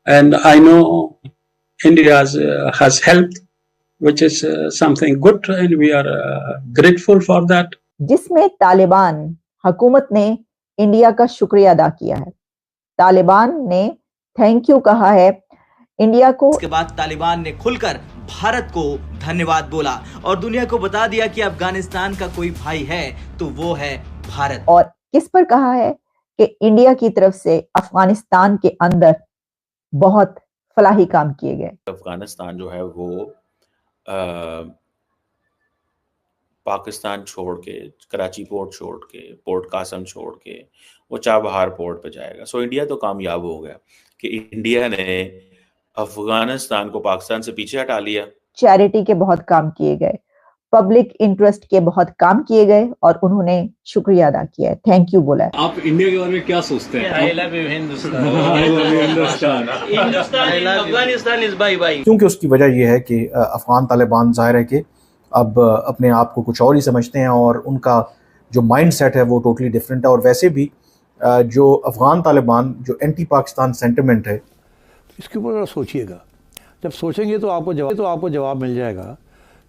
and I know India has helped, which is something good, and we are grateful for that. जिसमें तालिबान हुकूमत ने India का शुक्रिया अदा किया है। तालिबान ने थैंक यू कहा है इंडिया को। इसके बाद तालिबान ने खुलकर भारत को धन्यवाद बोला और दुनिया को बता दिया कि अफगानिस्तान का कोई भाई है तो वो है भारत। और किस पर कहा है कि इंडिया की तरफ से अफगानिस्तान के अंदर बहुत फलाही काम किए गए। अफगानिस्तान जो है वो पाकिस्तान छोड़ के, कराची पोर्ट छोड़ के, पोर्ट कासम छोड़ के वो चाबहार पोर्ट पे जाएगा। सो इंडिया तो कामयाब हो गया कि इंडिया ने अफगानिस्तान को पाकिस्तान से पीछे हटा लिया। चैरिटी के बहुत काम किए गए, पब्लिक इंटरेस्ट के बहुत काम किए गए और उन्होंने शुक्रिया अदा किया है, थैंक यू बोला है। आप इंडिया के बारे में क्या सोचते हैं? I love you Hindustan. Afghanistan is bye bye. क्योंकि उसकी वजह यह है कि अफगान तालिबान जाहिर है कि अब अपने आप को कुछ और ही समझते हैं और उनका जो माइंड सेट है वो टोटली डिफरेंट है। और वैसे भी जो अफगान तालिबान जो एंटी पाकिस्तान सेंटिमेंट है, इसके ऊपर सोचिएगा। जब सोचेंगे तो आपको जवाब मिल जाएगा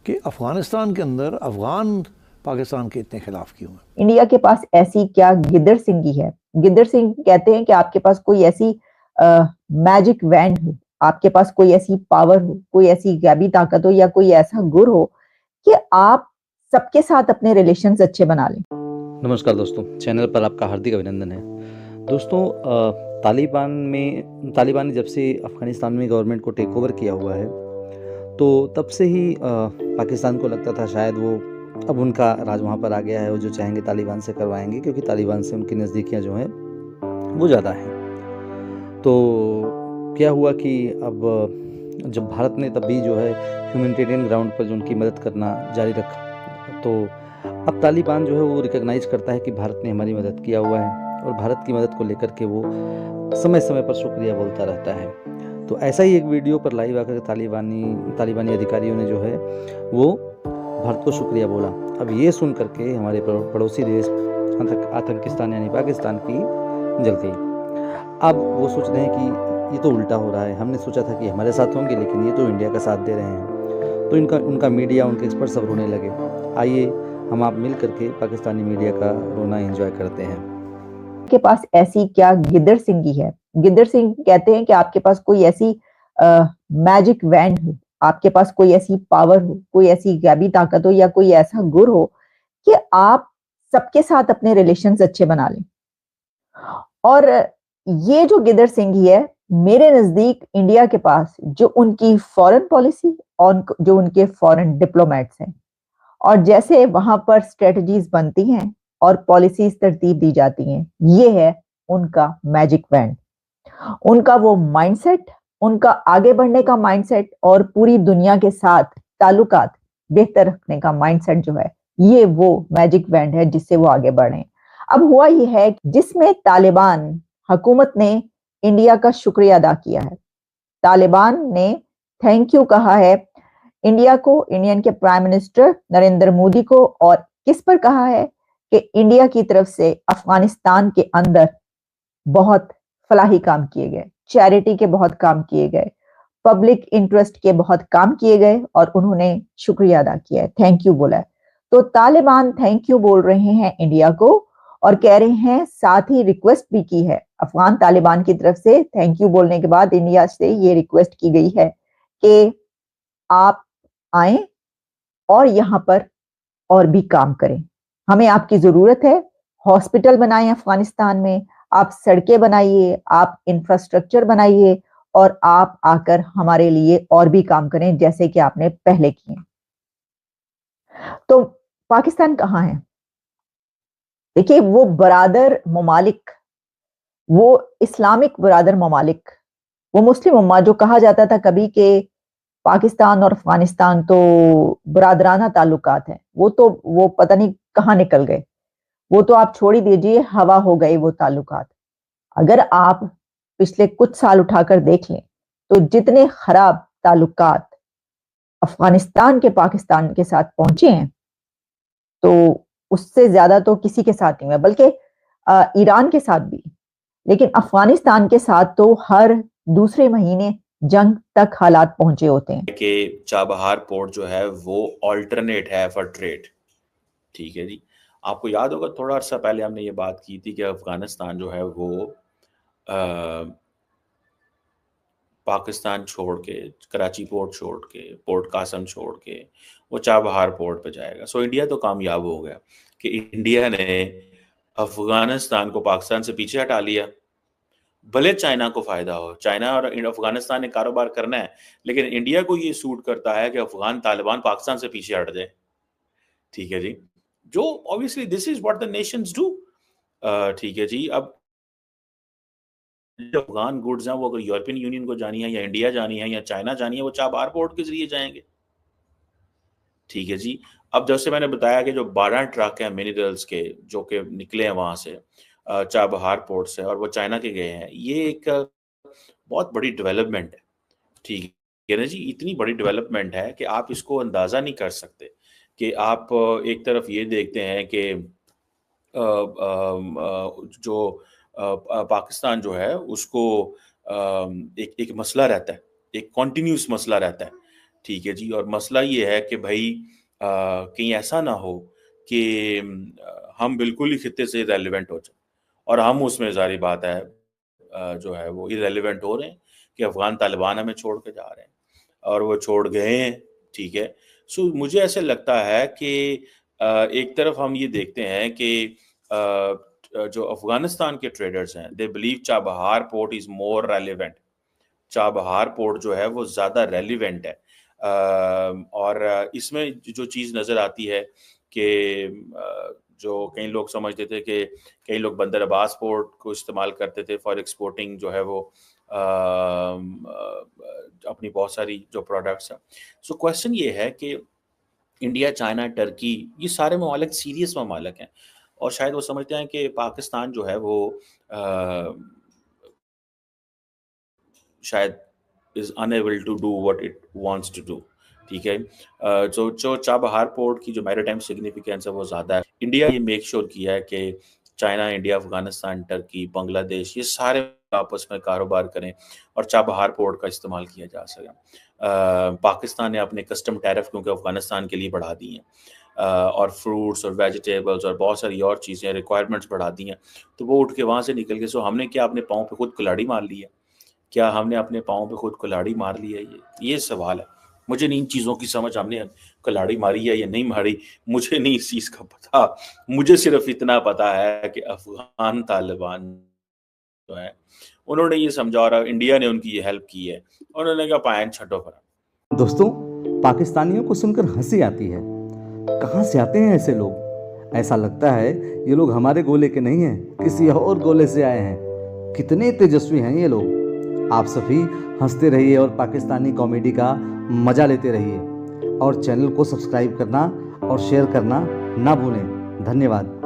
कि अफगानिस्तान के अंदर अफगान पाकिस्तान के इतने खिलाफ क्यों हैं। इंडिया के पास ऐसी क्या गिद्दड़ सिंगी है। गिद्दड़ सिंह कहते हैं कि आपके पास कोई ऐसी मैजिक वैंड हो, आपके पास कोई ऐसी पावर हो, कोई ऐसी गैबी ताकत हो या कोई ऐसा गुर हो कि आप सबके साथ अपने रिलेशंस अच्छे बना लें। नमस्कार दोस्तों, चैनल पर आपका हार्दिक अभिनंदन है। दोस्तों, तालिबान ने जब से अफ़गानिस्तान में गवर्नमेंट को टेक ओवर किया हुआ है तो तब से ही पाकिस्तान को लगता था शायद वो अब उनका राज वहाँ पर आ गया है, वो जो चाहेंगे तालिबान से करवाएंगे, क्योंकि तालिबान से उनकी नज़दीकियाँ जो हैं वो ज़्यादा हैं। तो क्या हुआ कि अब जब भारत ने तब भी जो है ह्यूमैनिटेरियन ग्राउंड पर जो उनकी मदद करना जारी रखा, तो अब तालिबान जो है वो रिकॉग्नाइज करता है कि भारत ने हमारी मदद किया हुआ है और भारत की मदद को लेकर के वो समय समय पर शुक्रिया बोलता रहता है। तो ऐसा ही एक वीडियो पर लाइव आकर तालिबानी अधिकारियों ने जो है वो भारत को शुक्रिया बोला। अब ये सुन करके हमारे पड़ोसी देश आतंकिस्तान यानी पाकिस्तान की जल गई। अब वो सोच रहे हैं कि ये तो उल्टा हो रहा है, हमने सोचा था कि हमारे साथ होंगे लेकिन ये तो इंडिया का साथ दे रहे हैं। तो उनका मीडिया, उनके एक्सपर्ट सब रोने लगे। आइए हम आप मिल करके पाकिस्तानी मीडिया का रोना एंजॉय करते हैं। के पास ऐसी क्या गिद्दड़ सिंगी है। गिद्दड़ सिंह कहते हैं कि आपके पास कोई ऐसी मैजिक वैंड हो, आपके पास कोई ऐसी पावर हो, कोई ऐसी गैबी ताकत हो या कोई ऐसा गुर हो कि आप सबके साथ अपने रिलेशंस अच्छे बना लें। और ये जो गिद्दड़ सिंगी है, मेरे नजदीक इंडिया के पास जो उनकी फॉरेन पॉलिसी और जो उनके फॉरेन डिप्लोमेट्स हैं और जैसे वहां पर स्ट्रेटजीज बनती हैं और पॉलिसीज तरतीब दी जाती हैं, ये है उनका मैजिक वैंड, उनका वो माइंडसेट, उनका आगे बढ़ने का माइंडसेट और पूरी दुनिया के साथ ताल्लुकात बेहतर रखने का माइंडसेट जो है, ये वो मैजिक वैंड है जिससे वो आगे बढ़े। अब हुआ ये है जिसमें तालिबान हुकूमत ने इंडिया का शुक्रिया अदा किया है। तालिबान ने थैंक यू कहा है इंडिया को, इंडियन के प्राइम मिनिस्टर नरेंद्र मोदी को। और किस पर कहा है कि इंडिया की तरफ से अफगानिस्तान के अंदर बहुत फलाही काम किए गए, चैरिटी के बहुत काम किए गए, पब्लिक इंटरेस्ट के बहुत काम किए गए और उन्होंने शुक्रिया अदा किया है, थैंक यू बोला है। तो तालिबान थैंक यू बोल रहे हैं इंडिया को और कह रहे हैं, साथ ही रिक्वेस्ट भी की है अफगान तालिबान की तरफ से। थैंक यू बोलने के बाद इंडिया से ये रिक्वेस्ट की गई है कि आप आए और यहाँ पर और भी काम करें, हमें आपकी जरूरत है। हॉस्पिटल बनाएं अफगानिस्तान में, आप सड़कें बनाइए, आप इंफ्रास्ट्रक्चर बनाइए और आप आकर हमारे लिए और भी काम करें जैसे कि आपने पहले किए। तो पाकिस्तान कहाँ है? देखिए, वो बरादर ममालिक, वो इस्लामिक बरादर ममालिक, वो मुस्लिम उम्मा जो कहा जाता था कभी के पाकिस्तान और अफगानिस्तान तो बरादराना ताल्लुकात हैं, वो पता नहीं कहाँ निकल गए। वो तो आप छोड़ ही दीजिए, हवा हो गए वो ताल्लुकात। अगर आप पिछले कुछ साल उठाकर देख लें तो जितने खराब ताल्लुकात अफगानिस्तान के पाकिस्तान के साथ पहुंचे हैं, तो उससे ज्यादा तो किसी के साथ नहीं हुआ, बल्कि ईरान के साथ भी। लेकिन अफगानिस्तान के साथ तो हर दूसरे महीने जंग तक हालात पहुंचे होते हैं। कि चाबहार पोर्ट जो है वो ऑल्टरनेट है फॉर ट्रेड। ठीक है जी, आपको याद होगा थोड़ा अर्सा पहले हमने ये बात की थी कि अफगानिस्तान जो है वो पाकिस्तान छोड़ के, कराची पोर्ट छोड़ के, पोर्ट कासम छोड़ के वो चाबहार पोर्ट पे जाएगा। सो इंडिया तो कामयाब हो गया कि इंडिया ने अफगानिस्तान को पाकिस्तान से पीछे हटा लिया। भले चाइना को फायदा हो, चाइना और अफगानिस्तान ने कारोबार करना है, लेकिन इंडिया को ये सूट करता है कि अफगान तालिबान पाकिस्तान से पीछे हट जाए। ठीक है जी, जो obviously this is what the Nations do. ठीक है जी, अब जो अफगान गुड्स हैं वो अगर यूरोपियन यूनियन को जानी है या इंडिया जानी है या चाइना जानी है, वो चाबहार पोर्ट के जरिए जाएंगे। ठीक है जी, अब जैसे मैंने बताया कि जो 12 ट्रक हैं मिनरल्स के जो कि निकले हैं वहां से चाबहार पोर्ट से और वो चाइना के गए हैं, ये एक बहुत बड़ी डेवलपमेंट है। ठीक है ना जी, इतनी बड़ी डेवलपमेंट है कि आप इसको अंदाजा नहीं कर सकते कि आप एक तरफ ये देखते हैं कि जो पाकिस्तान जो है उसको एक मसला रहता है, एक कॉन्टिन्यूस मसला रहता है। ठीक है जी, और मसला ये है कि भाई कहीं ऐसा ना हो कि हम बिल्कुल ही खित्ते से इरेलीवेंट हो जाए और हम उसमें जारी बात है जो है वो इरेलीवेंट हो रहे हैं कि अफगान तालिबान हमें छोड़ के जा रहे हैं और वो छोड़ गए हैं। ठीक है, सो मुझे ऐसे लगता है कि एक तरफ हम ये देखते हैं कि जो अफगानिस्तान के ट्रेडर्स हैं they believe Chabahar port is more relevant. Chabahar port जो है वो ज़्यादा रेलिवेंट है और इसमें जो चीज़ नज़र आती है कि जो कई लोग समझते थे कि कई लोग बंदर अब्बास पोर्ट को इस्तेमाल करते थे फॉर एक्सपोर्टिंग जो है वो अपनी बहुत सारी जो प्रोडक्ट्स हैं। सो क्वेश्चन ये है कि इंडिया, चाइना, टर्की, ये सारे ममालिक सीरियस ममालिक हैं और शायद वो समझते हैं कि पाकिस्तान जो है वो शायद is unable to do what it wants to do. ठीक है, जो चाबहार पोर्ट की जो मैरीटाइम सिग्निफिकेंस है वो ज़्यादा है। इंडिया ये मेक श्योर किया है कि China, India, Afghanistan, Turkey, Bangladesh ये सारे आपस में कारोबार करें और चाबहार पोर्ट का इस्तेमाल किया जा सके। पाकिस्तान ने अपने कस्टम टैरिफ क्योंकि अफगानिस्तान के लिए बढ़ा दी हैं और फ्रूट्स और वेजिटेबल्स और बहुत सारी और चीज़ें रिक्वायरमेंट्स बढ़ा दी हैं, तो वो उठ के वहाँ से निकल के। सो हमने क्या अपने पाँव पे खुद कुल्हाड़ी मार ली है? क्या हमने अपने पाँव पे खुद कुल्हाड़ी मार ली है? ये सवाल है। मुझे नहीं इन चीज़ों की समझ, हमने कुल्हाड़ी मारी है या नहीं मारी, मुझे नहीं इस चीज़ का पता। मुझे सिर्फ इतना पता है कि अफगान तालिबान जो है उन्होंने ये समझा और इंडिया ने उनकी ये हेल्प की है, उन्होंने कहा पायन छठो पर। दोस्तों, पाकिस्तानियों को सुनकर हंसी आती है। कहाँ से आते हैं ऐसे लोग? ऐसा लगता है ये लोग हमारे गोले के नहीं हैं, किसी और गोले से आए हैं। कितने तेजस्वी हैं ये लोग। आप सभी हंसते रहिए और पाकिस्तानी कॉमेडी का मज़ा लेते रहिए और चैनल को सब्सक्राइब करना और शेयर करना ना भूलें। धन्यवाद।